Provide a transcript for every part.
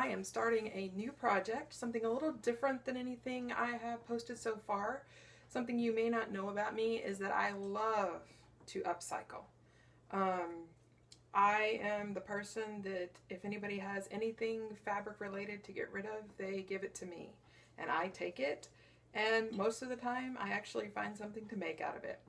I am starting a new project, something a little different than anything I have posted so far. Something you may not know about me is that I love to upcycle. I am the person that if anybody has anything fabric related to get rid of, they give it to me and I take it, and most of the time I actually find something to make out of it.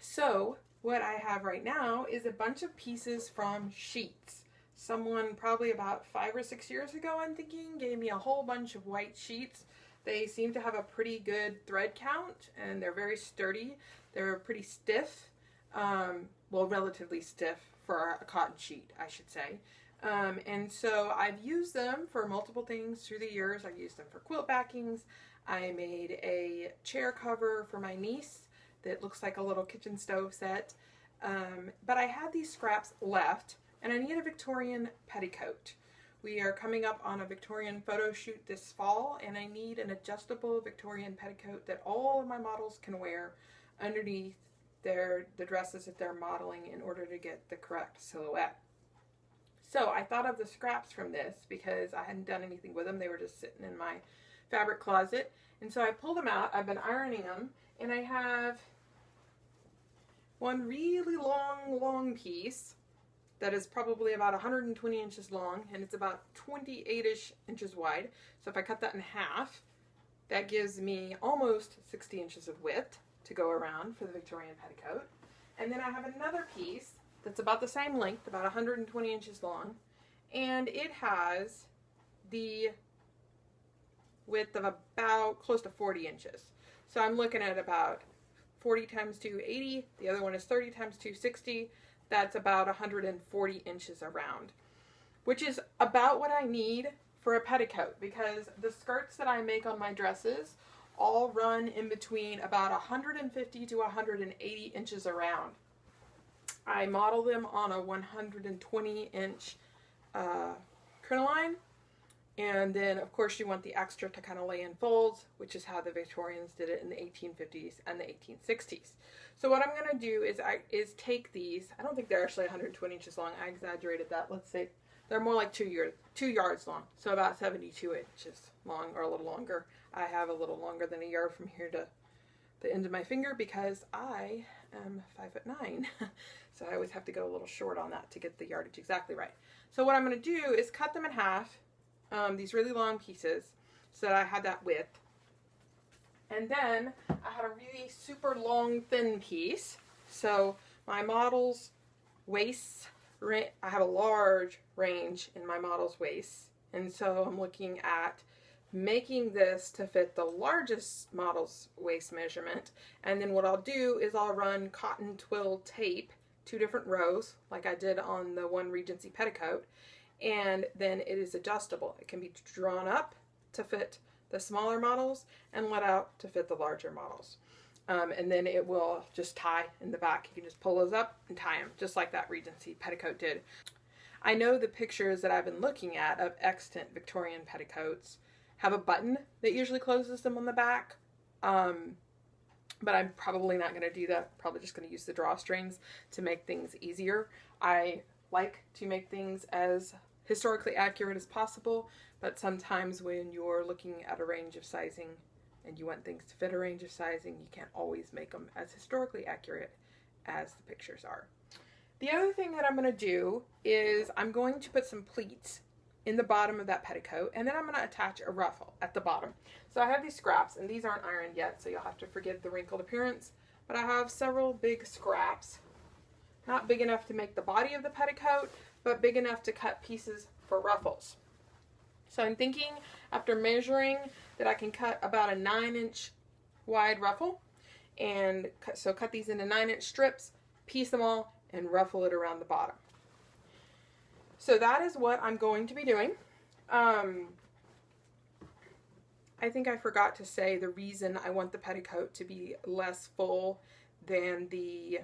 So what I have right now is a bunch of pieces from sheets. Someone probably about 5 or 6 years ago, I'm thinking, gave me a whole bunch of white sheets. They seem to have a pretty good thread count and they're very sturdy. They're pretty stiff, well, relatively stiff for a cotton sheet, I should say. And so I've used them for multiple things through the years. I've used them for quilt backings. I made a chair cover for my niece that looks like a little kitchen stove set. But I had these scraps left and I need a Victorian petticoat. We are coming up on a Victorian photo shoot this fall and I need an adjustable Victorian petticoat that all of my models can wear underneath the dresses that they're modeling in order to get the correct silhouette. So I thought of the scraps from this because I hadn't done anything with them. They were just sitting in my fabric closet. And so I pulled them out. I've been ironing them and I have one really long piece that is probably about 120 inches long and it's about 28-ish inches wide. So if I cut that in half, that gives me almost 60 inches of width to go around for the Victorian petticoat. And then I have another piece that's about the same length, about 120 inches long, and it has the width of about close to 40 inches. So I'm looking at about 40 times 280, the other one is 30 times 260, that's about 140 inches around, which is about what I need for a petticoat because the skirts that I make on my dresses all run in between about 150 to 180 inches around. I model them on a 120 inch crinoline, and then of course you want the extra to kind of lay in folds, which is how the Victorians did it in the 1850s and the 1860s. So what I'm going to do is take these, I don't think they're actually 120 inches long, I exaggerated that, let's say they're more like 2 yards long, so about 72 inches long or a little longer. I have a little longer than a yard from here to the end of my finger because I am 5'9", so I always have to go a little short on that to get the yardage exactly right. So what I'm going to do is cut them in half, these really long pieces, so that I have that width. And then I had a really super long thin piece. So my model's waists, I have a large range in my model's waists, and so I'm looking at making this to fit the largest model's waist measurement. And then what I'll do is I'll run cotton twill tape, 2 different rows like I did on the one Regency petticoat, and then it is adjustable. It can be drawn up to fit the smaller models and let out to fit the larger models. And then it will just tie in the back. You can just pull those up and tie them just like that Regency petticoat did. I know the pictures that I've been looking at of extant Victorian petticoats have a button that usually closes them on the back, but I'm probably not going to do that. Probably just going to use the drawstrings to make things easier. I like to make things as historically accurate as possible, but sometimes when you're looking at a range of sizing and you want things to fit a range of sizing, you can't always make them as historically accurate as the pictures are. The other thing that I'm going to do is I'm going to put some pleats in the bottom of that petticoat, and then I'm going to attach a ruffle at the bottom. So I have these scraps, and these aren't ironed yet, so you'll have to forgive the wrinkled appearance, but I have several big scraps, not big enough to make the body of the petticoat, but big enough to cut pieces for ruffles. So I'm thinking, after measuring, that I can cut about a 9-inch wide ruffle, and so cut these into 9-inch strips, piece them all, and ruffle it around the bottom. So that is what I'm going to be doing. I think I forgot to say the reason I want the petticoat to be less full than the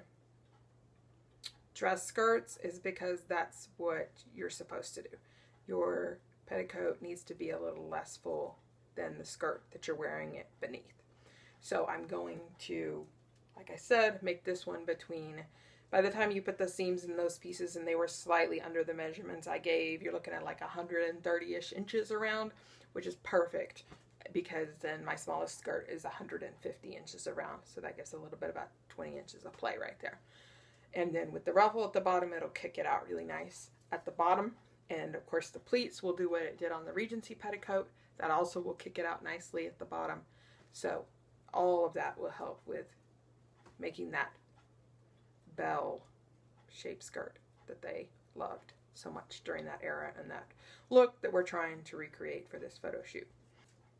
dress skirts is because that's what you're supposed to do. Your petticoat needs to be a little less full than the skirt that you're wearing it beneath. So I'm going to, like I said, make this one between by the time you put the seams in those pieces and they were slightly under the measurements I gave, you're looking at like 130-ish inches around, which is perfect because then my smallest skirt is 150 inches around. So that gives a little bit, about 20 inches of play right there. And then with the ruffle at the bottom, it'll kick it out really nice at the bottom. And of course the pleats will do what it did on the Regency petticoat. That also will kick it out nicely at the bottom. So all of that will help with making that bell shaped skirt that they loved so much during that era and that look that we're trying to recreate for this photo shoot.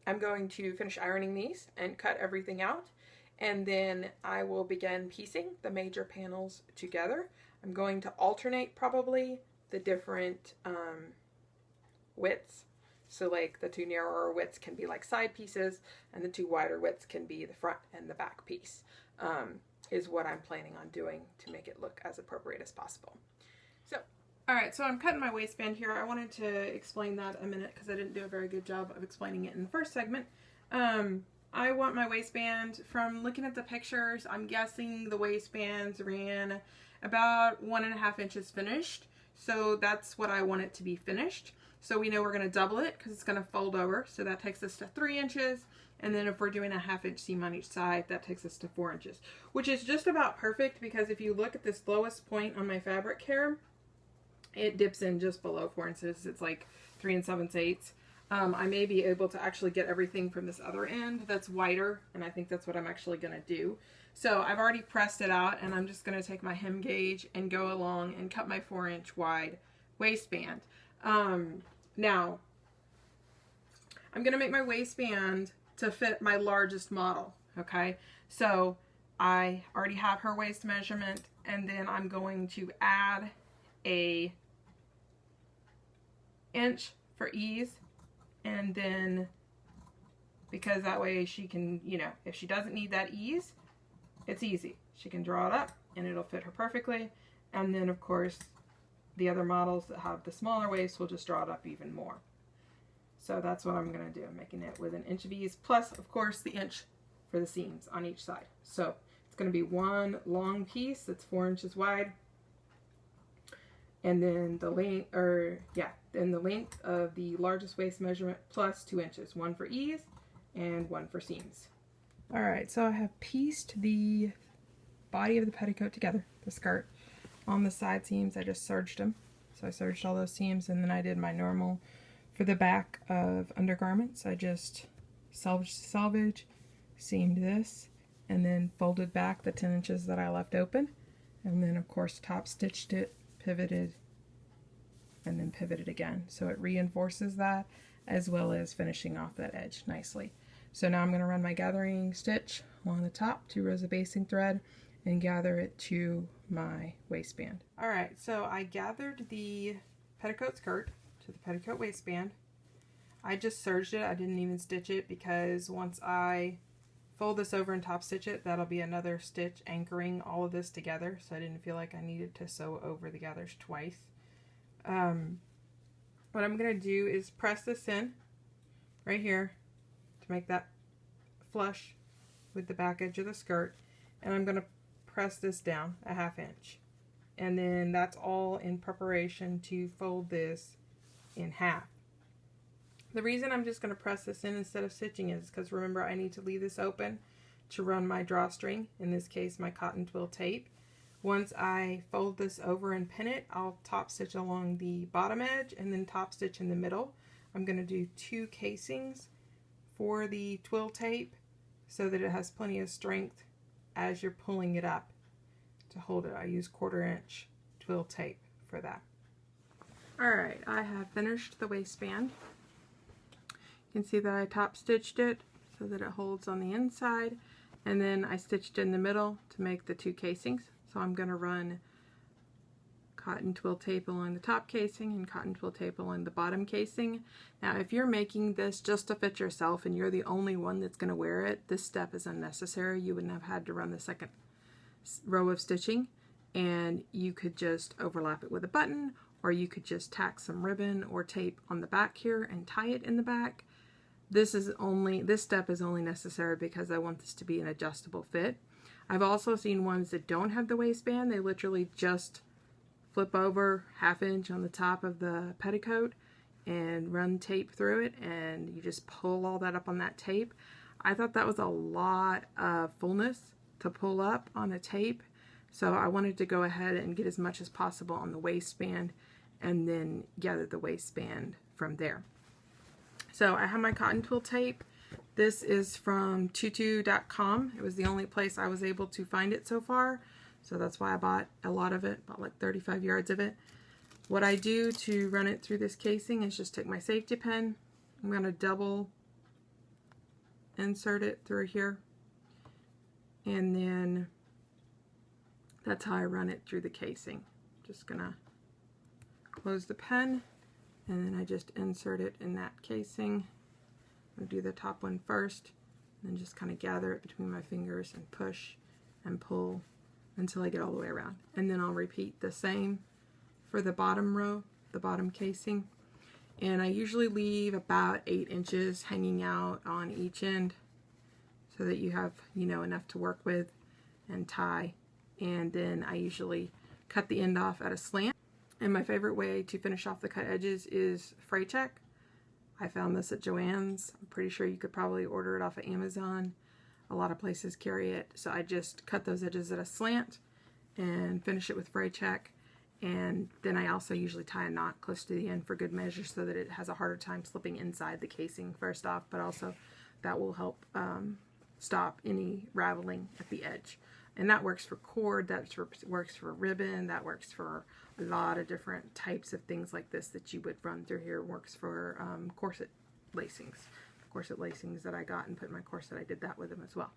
I'm going to finish ironing these and cut everything out, and then I will begin piecing the major panels together. I'm going to alternate probably the different widths. So like the two narrower widths can be like side pieces, and the two wider widths can be the front and the back piece, is what I'm planning on doing to make it look as appropriate as possible. So, alright, so I'm cutting my waistband here. I wanted to explain that a minute because I didn't do a very good job of explaining it in the first segment. I want my waistband, from looking at the pictures, I'm guessing the waistbands ran about 1.5 inches finished. So that's what I want it to be finished. So we know we're going to double it because it's going to fold over. So that takes us to 3 inches. And then if we're doing a 1/2 inch seam on each side, that takes us to 4 inches, which is just about perfect because if you look at this lowest point on my fabric here, it dips in just below 4 inches. It's like 3 7/8. I may be able to actually get everything from this other end that's wider, and I think that's what I'm actually going to do. So I've already pressed it out, and I'm just going to take my hem gauge and go along and cut my 4-inch wide waistband. Now, I'm going to make my waistband to fit my largest model, okay? So I already have her waist measurement, and then I'm going to add a inch for ease, and then because that way she can, you know, if she doesn't need that ease, it's easy. She can draw it up and it'll fit her perfectly. And then of course the other models that have the smaller waist will just draw it up even more. So that's what I'm going to do. I'm making it with an inch of ease, plus of course the inch for the seams on each side. So it's going to be one long piece that's 4 inches wide, and then the length, the length of the largest waist measurement plus 2 inches, one for ease and one for seams. All right, so I have pieced the body of the petticoat together, the skirt. On the side seams, I just serged them. So I serged all those seams, and then I did my normal for the back of undergarments. I just salvage, seamed this, and then folded back the 10 inches that I left open. And then of course top stitched it, pivoted, and then pivoted again. So it reinforces that as well as finishing off that edge nicely. So now I'm going to run my gathering stitch along the top, 2 rows of basting thread, and gather it to my waistband. Alright, so I gathered the petticoat skirt to the petticoat waistband. I just serged it. I didn't even stitch it because once I fold this over and top stitch it, that'll be another stitch anchoring all of this together, so I didn't feel like I needed to sew over the gathers twice. What I'm going to do is press this in right here to make that flush with the back edge of the skirt, and I'm going to press this down a 1/2 inch, and then that's all in preparation to fold this in half. The reason I'm just going to press this in instead of stitching is because remember I need to leave this open to run my drawstring, in this case my cotton twill tape. Once I fold this over and pin it, I'll top stitch along the bottom edge and then top stitch in the middle. I'm going to do 2 casings for the twill tape so that it has plenty of strength as you're pulling it up to hold it. I use 1/4 inch twill tape for that. Alright, I have finished the waistband. You can see that I top stitched it so that it holds on the inside, and then I stitched in the middle to make the 2 casings. So I'm going to run cotton twill tape along the top casing and cotton twill tape along the bottom casing. Now if you're making this just to fit yourself and you're the only one that's going to wear it, this step is unnecessary. You wouldn't have had to run the second row of stitching, and you could just overlap it with a button, or you could just tack some ribbon or tape on the back here and tie it in the back. This step is only necessary because I want this to be an adjustable fit. I've also seen ones that don't have the waistband. They literally just flip over 1/2 inch on the top of the petticoat and run tape through it, and you just pull all that up on that tape. I thought that was a lot of fullness to pull up on a tape, so I wanted to go ahead and get as much as possible on the waistband and then gather the waistband from there. So I have my cotton twill tape. This is from tutu.com. It was the only place I was able to find it so far, so that's why I bought a lot of it, bought like 35 yards of it. What I do to run it through this casing is just take my safety pin. I'm going to double insert it through here, and then that's how I run it through the casing. Just going to close the pen, and then I just insert it in that casing. I'm going to do the top one first, and then just kind of gather it between my fingers and push and pull until I get all the way around. And then I'll repeat the same for the bottom row, the bottom casing. And I usually leave about 8 inches hanging out on each end so that you have, you know, enough to work with and tie. And then I usually cut the end off at a slant. And my favorite way to finish off the cut edges is fray check. I found this at Joann's. I'm pretty sure you could probably order it off of Amazon. A lot of places carry it. So I just cut those edges at a slant and finish it with fray check. And then I also usually tie a knot close to the end for good measure so that it has a harder time slipping inside the casing first off, but also that will help stop any raveling at the edge. And that works for cord, that works for ribbon, that works for a lot of different types of things like this that you would run through here. It works for corset lacings. Corset lacings that I got and put in my corset, I did that with them as well.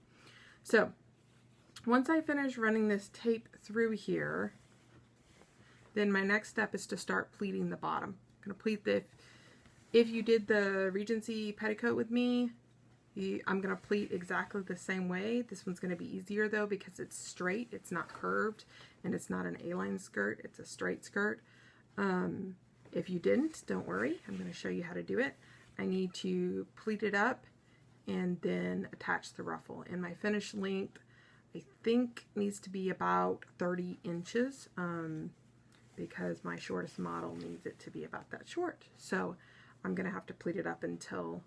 So once I finish running this tape through here, then my next step is to start pleating the bottom. I'm going to pleat the, if you did the Regency petticoat with me, I'm going to pleat exactly the same way. This one's going to be easier though because it's straight, it's not curved, and it's not an A-line skirt, it's a straight skirt. If you didn't, don't worry, I'm going to show you how to do it. I need to pleat it up and then attach the ruffle. And my finished length, I think, needs to be about 30 inches. Because my shortest model needs it to be about that short. So I'm going to have to pleat it up until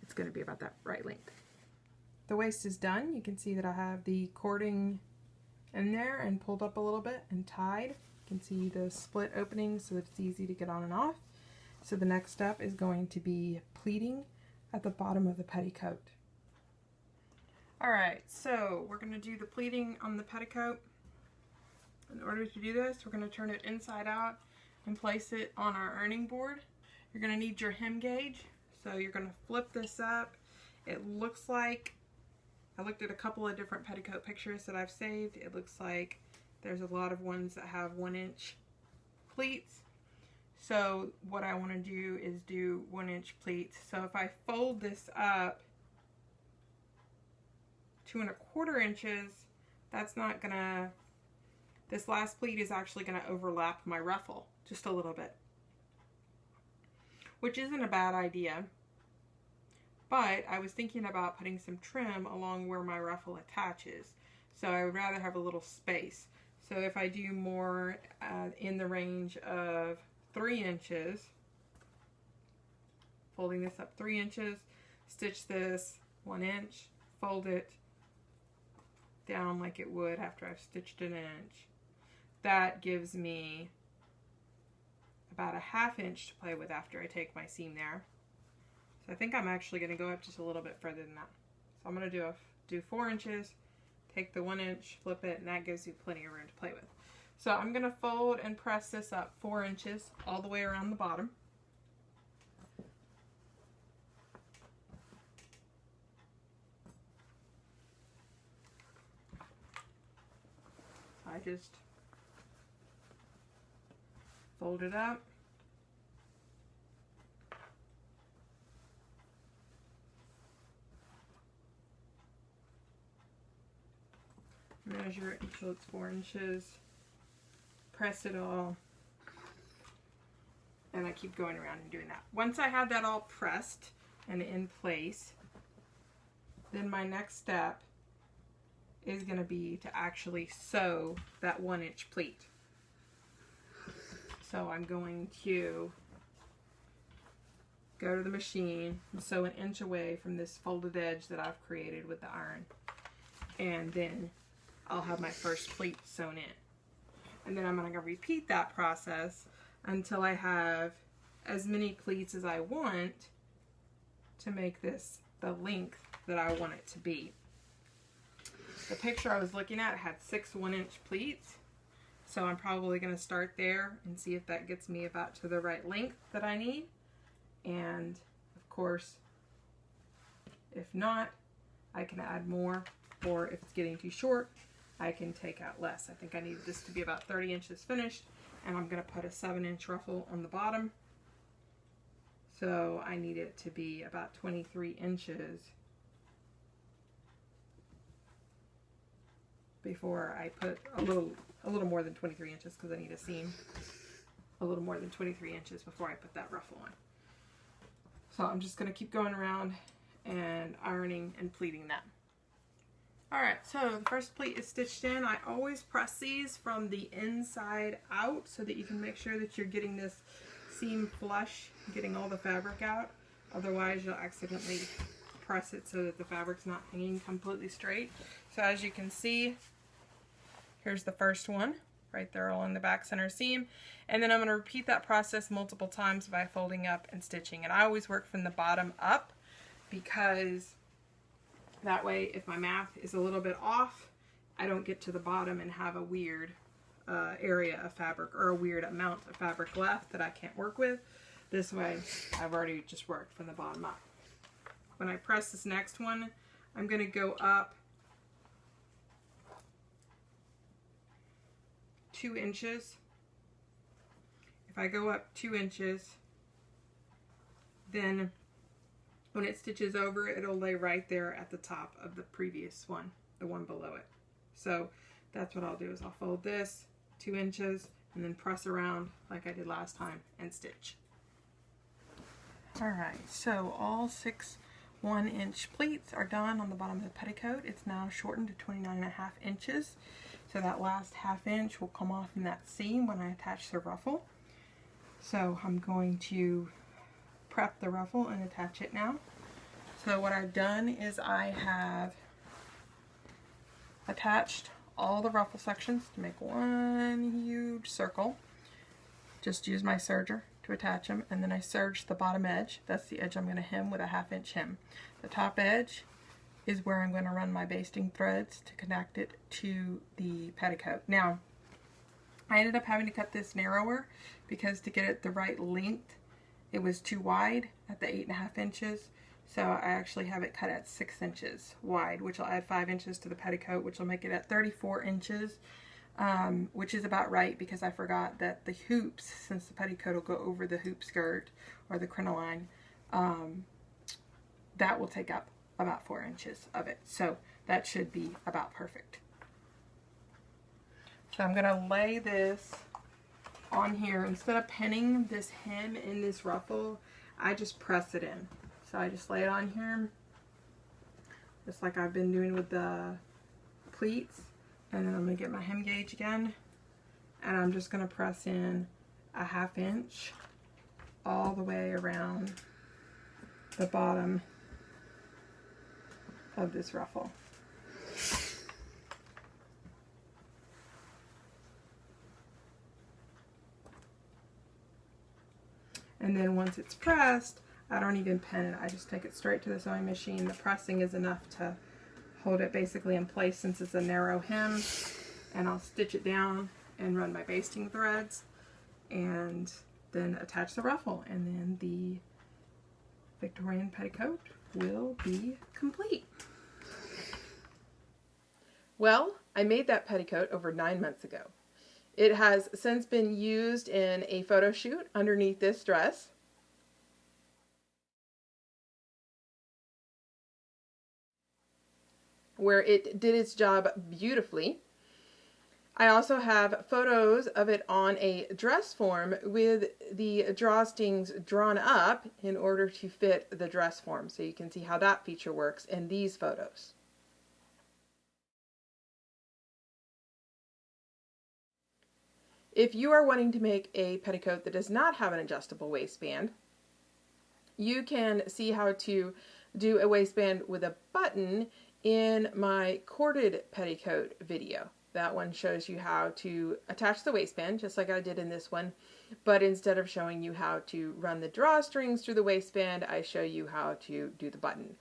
it's going to be about that right length. The waist is done. You can see that I have the cording in there and pulled up a little bit and tied. You can see the split opening so that it's easy to get on and off. So the next step is going to be pleating at the bottom of the petticoat. Alright, so we're going to do the pleating on the petticoat. In order to do this, we're going to turn it inside out and place it on our ironing board. You're going to need your hem gauge. So you're going to flip this up. It looks like, I looked at a couple of different petticoat pictures that I've saved. It looks like there's a lot of ones that have 1-inch pleats. So what I want to do is do 1-inch pleats. So if I fold this up 2 1/4 inches, that's not going to, this last pleat is actually going to overlap my ruffle just a little bit, which isn't a bad idea, but I was thinking about putting some trim along where my ruffle attaches, so I would rather have a little space. So if I do more in the range of 3 inches, folding this up 3 inches, stitch this 1 inch, fold it down like it would after I've stitched an inch. That gives me about a 1/2 inch to play with after I take my seam there. So I think I'm actually going to go up just a little bit further than that. So I'm going to do 4 inches, take the 1 inch, flip it, and that gives you plenty of room to play with. So I'm going to fold and press this up 4 inches all the way around the bottom. I just fold it up. Measure it until it's 4 inches. Press it all. And I keep going around and doing that. Once I have that all pressed and in place, then my next step is going to be to actually sew that 1-inch pleat. So I'm going to go to the machine and sew 1 inch away from this folded edge that I've created with the iron. And then I'll have my first pleat sewn in. And then I'm going to repeat that process until I have as many pleats as I want to make this the length that I want it to be. The picture I was looking at had 6 1-inch pleats, so I'm probably going to start there and see if that gets me about to the right length that I need. And of course, if not, I can add more, or if it's getting too short, I can take out less. I think I need this to be about 30 inches finished, and I'm going to put a 7-inch ruffle on the bottom. So I need it to be about 23 inches before I put a little more than 23 inches, because I need a seam a little more than 23 inches before I put that ruffle on. So I'm just going to keep going around and ironing and pleating that. Alright, so the first pleat is stitched in. I always press these from the inside out so that you can make sure that you're getting this seam flush, getting all the fabric out. Otherwise you'll accidentally press it so that the fabric's not hanging completely straight. So as you can see, here's the first one right there along the back center seam. And then I'm going to repeat that process multiple times by folding up and stitching. And I always work from the bottom up, because that way if my math is a little bit off, I don't get to the bottom and have a weird area of fabric or a weird amount of fabric left that I can't work with. This way I've already just worked from the bottom up. When I press this next one, I'm going to go up 2 inches. If I go up 2 inches, then when it stitches over, it'll lay right there at the top of the previous one, the one below it. So that's what I'll do, is I'll fold this 2 inches and then press around like I did last time and stitch. Alright, so all 6 1-inch pleats are done on the bottom of the petticoat. It's now shortened to 29.5 inches. So that last ½ inch will come off in that seam when I attach the ruffle. So I'm going to prep the ruffle and attach it now. So what I've done is I have attached all the ruffle sections to make one huge circle. Just use my serger to attach them, and then I serge the bottom edge. That's the edge I'm going to hem with a ½ inch hem. The top edge is where I'm going to run my basting threads to connect it to the petticoat. Now, I ended up having to cut this narrower because to get it the right length, it was too wide at the 8.5 inches. So I actually have it cut at 6 inches wide, which will add 5 inches to the petticoat, which will make it at 34 inches, which is about right, because I forgot that the hoops, since the petticoat will go over the hoop skirt or the crinoline, that will take up about 4 inches of it. So that should be about perfect. So I'm going to lay this on here. Instead of pinning this hem in this ruffle, I just press it in. So I just lay it on here, just like I've been doing with the pleats. And then I'm going to get my hem gauge again, and I'm just going to press in a ½ inch all the way around the bottom of this ruffle. And then once it's pressed, I don't even pin it. I just take it straight to the sewing machine. The pressing is enough to hold it basically in place since it's a narrow hem. And I'll stitch it down and run my basting threads and then attach the ruffle. And then the Victorian petticoat will be complete. Well, I made that petticoat over 9 months ago. It has since been used in a photo shoot underneath this dress. Where it did its job beautifully. I also have photos of it on a dress form with the drawstrings drawn up in order to fit the dress form. So you can see how that feature works in these photos. If you are wanting to make a petticoat that does not have an adjustable waistband, you can see how to do a waistband with a button in my corded petticoat video. That one shows you how to attach the waistband, just like I did in this one, but instead of showing you how to run the drawstrings through the waistband, I show you how to do the button.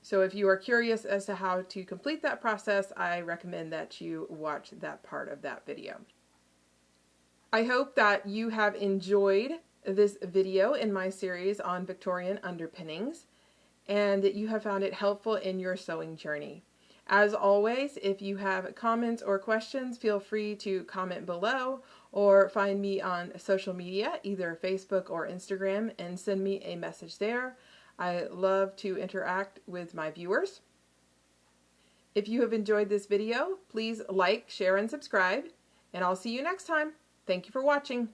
So if you are curious as to how to complete that process, I recommend that you watch that part of that video. I hope that you have enjoyed this video in my series on Victorian underpinnings, and that you have found it helpful in your sewing journey. As always, if you have comments or questions, feel free to comment below or find me on social media, either Facebook or Instagram, and send me a message there. I love to interact with my viewers. If you have enjoyed this video, please like, share, and subscribe, and I'll see you next time. Thank you for watching.